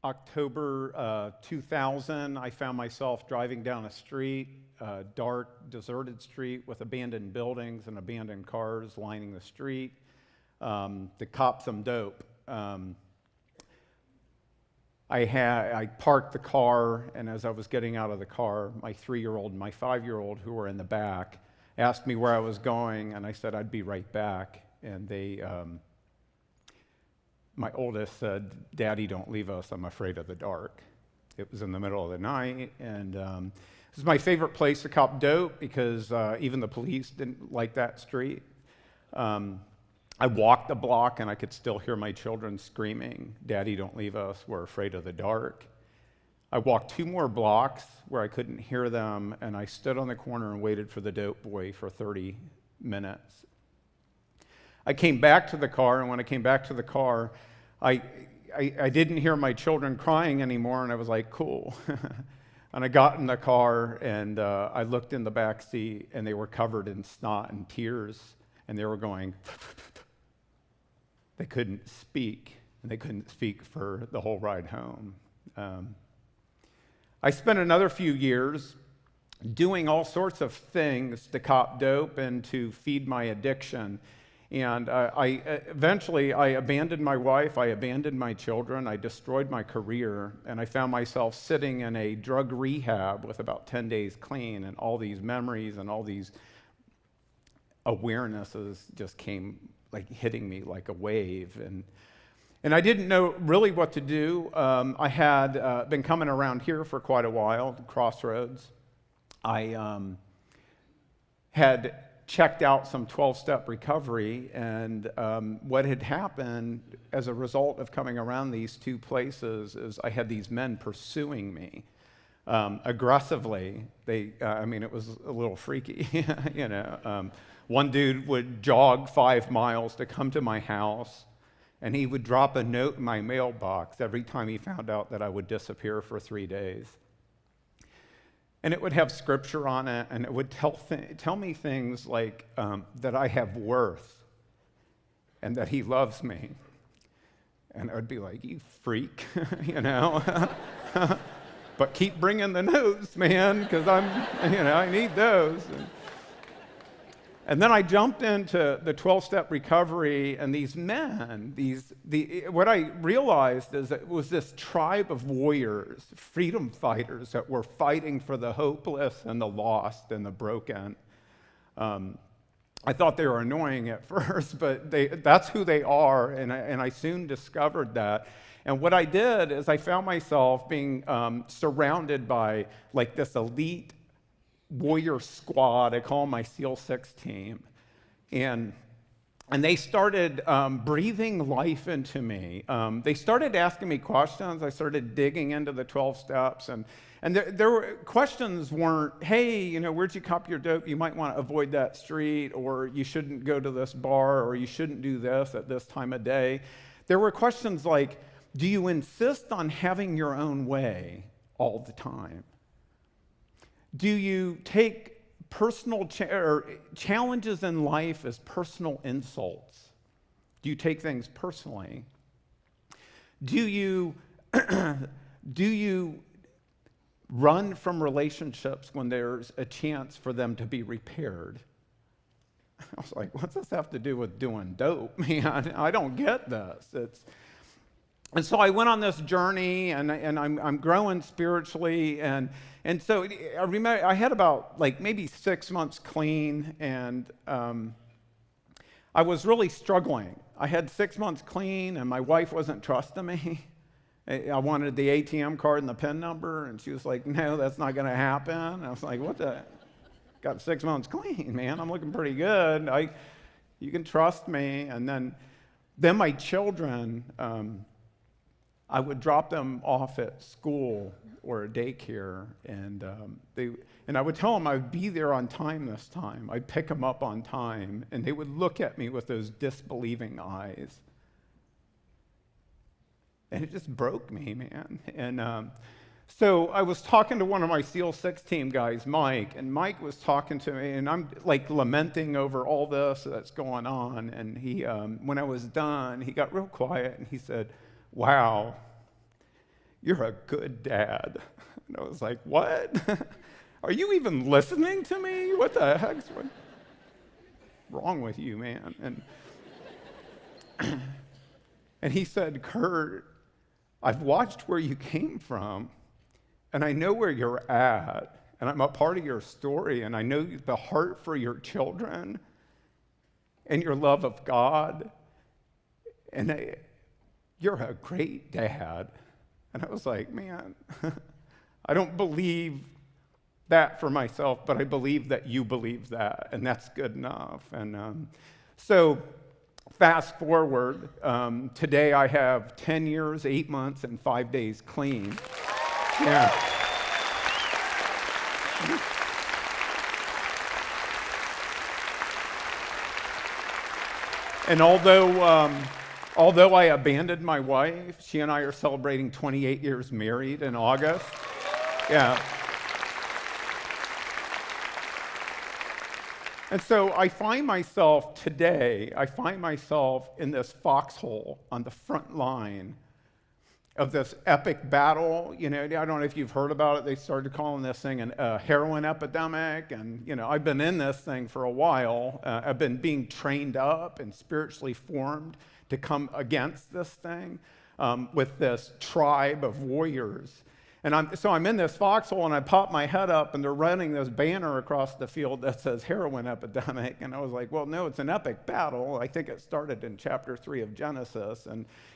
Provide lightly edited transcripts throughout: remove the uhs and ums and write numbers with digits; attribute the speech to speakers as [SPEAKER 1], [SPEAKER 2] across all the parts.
[SPEAKER 1] October 2000, I found myself driving down a street, dark, deserted street with abandoned buildings and abandoned cars lining the street to cop some dope. I parked the car, and as I was getting out of the car, my 3-year-old and my 5-year-old, who were in the back, asked me where I was going, and I said I'd be right back. And my oldest said, "Daddy, don't leave us. I'm afraid of the dark." It was in the middle of the night, and this is my favorite place to cop dope because even the police didn't like that street. I walked the block, and I could still hear my children screaming, "Daddy, don't leave us. We're afraid of the dark." I walked 2 more blocks where I couldn't hear them, and I stood on the corner and waited for the dope boy for 30 minutes. I came back to the car, and when I came back to the car, I didn't hear my children crying anymore, and I was like, cool. And I got in the car, and I looked in the back seat, and they were covered in snot and tears, and they were going, they couldn't speak, and they couldn't speak for the whole ride home. I spent another few years doing all sorts of things to cop dope and to feed my addiction. And eventually I abandoned my wife, I abandoned my children, I destroyed my career, and I found myself sitting in a drug rehab with about 10 days clean, and all these memories and all these awarenesses just came like hitting me like a wave. And I didn't know really what to do. I had been coming around here for quite a while, the Crossroads. I had checked out some 12-step recovery, and what had happened as a result of coming around these 2 places is I had these men pursuing me aggressively. It was a little freaky, you know. One dude would jog 5 miles to come to my house, and he would drop a note in my mailbox every time he found out that I would disappear for 3 days. And it would have scripture on it, and it would tell me things like that I have worth and that he loves me. And I would be like, you freak, you know. But keep bringing the notes, man, because I need those. And then I jumped into the 12-step recovery, and these men, what I realized is that it was this tribe of warriors, freedom fighters that were fighting for the hopeless and the lost and the broken. I thought they were annoying at first, but that's who they are, and I soon discovered that. And what I did is I found myself being surrounded by like this elite warrior squad. I call them my SEAL 6 team. And they started breathing life into me. They started asking me questions. I started digging into the 12 steps. And there were questions weren't, hey, you know, where'd you cop your dope? You might want to avoid that street, or you shouldn't go to this bar, or you shouldn't do this at this time of day. There were questions like, do you insist on having your own way all the time? Do you take personal challenges in life as personal insults? Do you take things personally? Do you run from relationships when there's a chance for them to be repaired? I was like, what's this have to do with doing dope, man? I don't get this. And so I went on this journey, and I'm growing spiritually, and so I remember I had about like maybe 6 months clean, and I was really struggling. I had 6 months clean, and my wife wasn't trusting me. I wanted the ATM card and the PIN number, and she was like, no, that's not going to happen. And I was like, what the? Got 6 months clean, man. I'm looking pretty good. You can trust me. And then my children, I would drop them off at school or a daycare, and I would tell them I would be there on time this time. I'd pick them up on time, and they would look at me with those disbelieving eyes. And it just broke me, man. And so I was talking to one of my SEAL 6 team guys, Mike, and Mike was talking to me, and I'm like lamenting over all this that's going on. And he, when I was done, he got real quiet, and he said, wow, you're a good dad. And I was like, what? Are you even listening to me? What the heck's wrong with you, man? And he said, Kurt, I've watched where you came from, and I know where you're at, and I'm a part of your story, and I know the heart for your children and your love of God, and you're a great dad. And I was like, man, I don't believe that for myself, but I believe that you believe that, and that's good enough. And so fast forward, today I have 10 years, 8 months, and 5 days clean. Yeah. And although I abandoned my wife, she and I are celebrating 28 years married in August. Yeah. And so I find myself in this foxhole on the front line of this epic battle. You know, I don't know if you've heard about it. They started calling this thing a heroin epidemic. And, you know, I've been in this thing for a while. I've been being trained up and spiritually formed to come against this thing with this tribe of warriors. And I'm in this foxhole, and I pop my head up, and they're running this banner across the field that says heroin epidemic. And I was like, well, no, it's an epic battle. I think it started in chapter 3 of Genesis.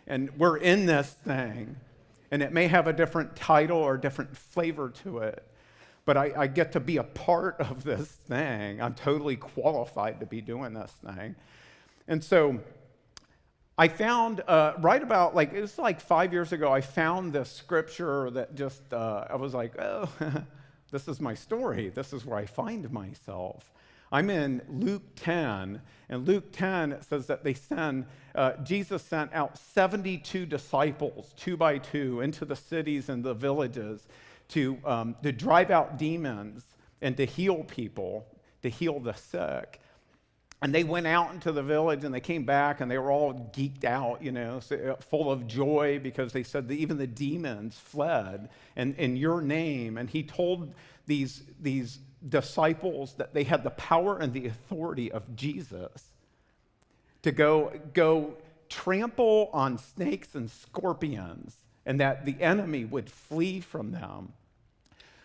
[SPEAKER 1] And we're in this thing. And it may have a different title or different flavor to it. But I get to be a part of this thing. I'm totally qualified to be doing this thing. And so I found right about, it was like 5 years ago, I found this scripture that just, I was like, oh, this is my story. This is where I find myself. I'm in Luke 10, and Luke 10 says that Jesus sent out 72 disciples, 2 by 2, into the cities and the villages to drive out demons and to heal people, to heal the sick. And they went out into the village, and they came back, and they were all geeked out, you know, full of joy, because they said that even the demons fled in your name. And he told these disciples that they had the power and the authority of Jesus to go trample on snakes and scorpions, and that the enemy would flee from them.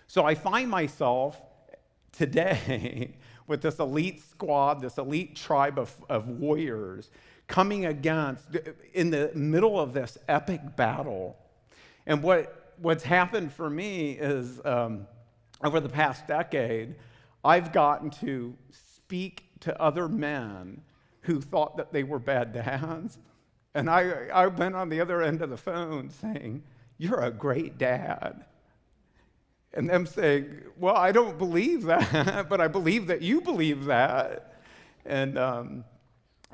[SPEAKER 1] So I find myself today with this elite squad, this elite tribe of warriors coming in the middle of this epic battle. And what's happened for me is over the past decade, I've gotten to speak to other men who thought that they were bad dads. And I've been on the other end of the phone saying, you're a great dad. And them saying, well, I don't believe that, but I believe that you believe that. And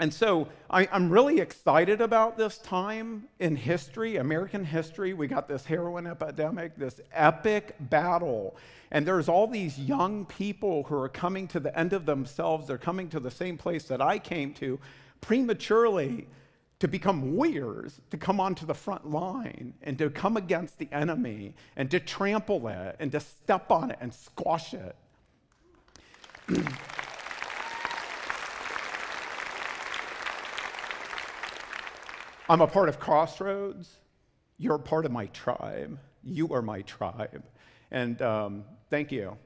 [SPEAKER 1] so I'm really excited about this time in history, American history. We got this heroin epidemic, this epic battle. And there's all these young people who are coming to the end of themselves. They're coming to the same place that I came to prematurely, to become warriors, to come onto the front line and to come against the enemy and to trample it and to step on it and squash it. I'm a part of Crossroads. You're a part of my tribe. You are my tribe. And thank you.